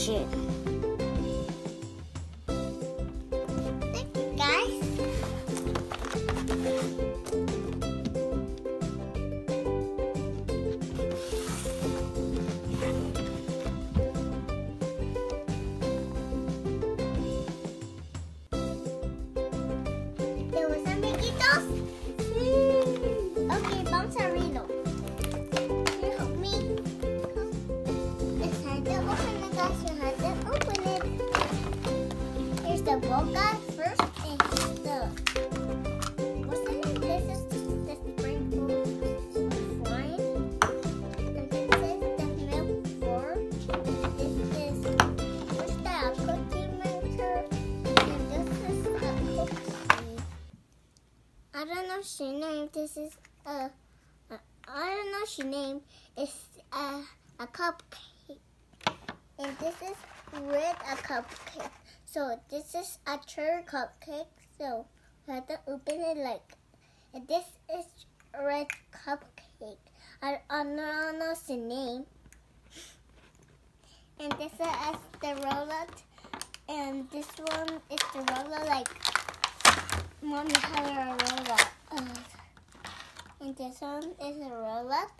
action. Thank you, guys. There were some amiguitos. Okay, vamos a abrirlo. Can you help me? It's time to open it, guys. You have to open it. Here's the boca first. And the what's the name? This is the sprinkle wine. And this is the milk form. This is what's that? Cookie maker. And this is a cookie. I don't know she named. This is I don't know she named. It's a cupcake. And this is red a cupcake. So this is a cherry cupcake. So I have to open it like. And this is red cupcake. I don't know the name. And this is the roll-up. And this one is the roll-up like Mommy had a roll-up. And this one is a roll-up.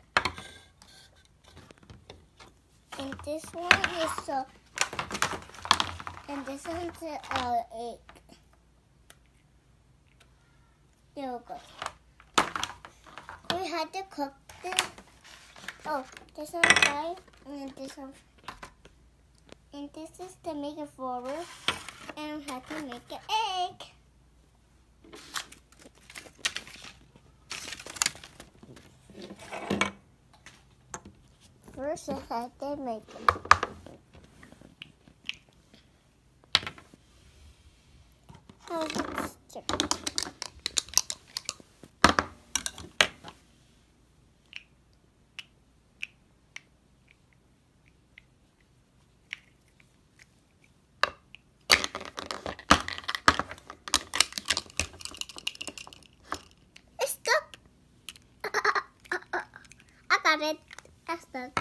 And this one is so. And this one's an egg. There we go. We had to cook this. Oh, this one's fried. And this one. And this is to make it forward. And we had to make an egg. First, I had to make it. Oh, let's check. It's stuck. I got it. That's stuck.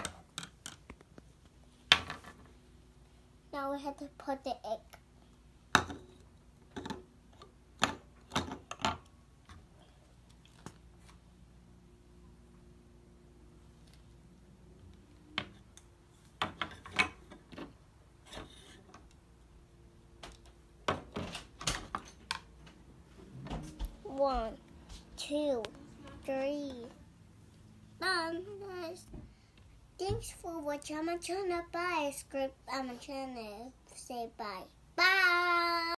Now we have to put the egg. One, two, three. Done, guys. Thanks for watching my channel. Bye. Subscribe on my channel. Say bye. Bye.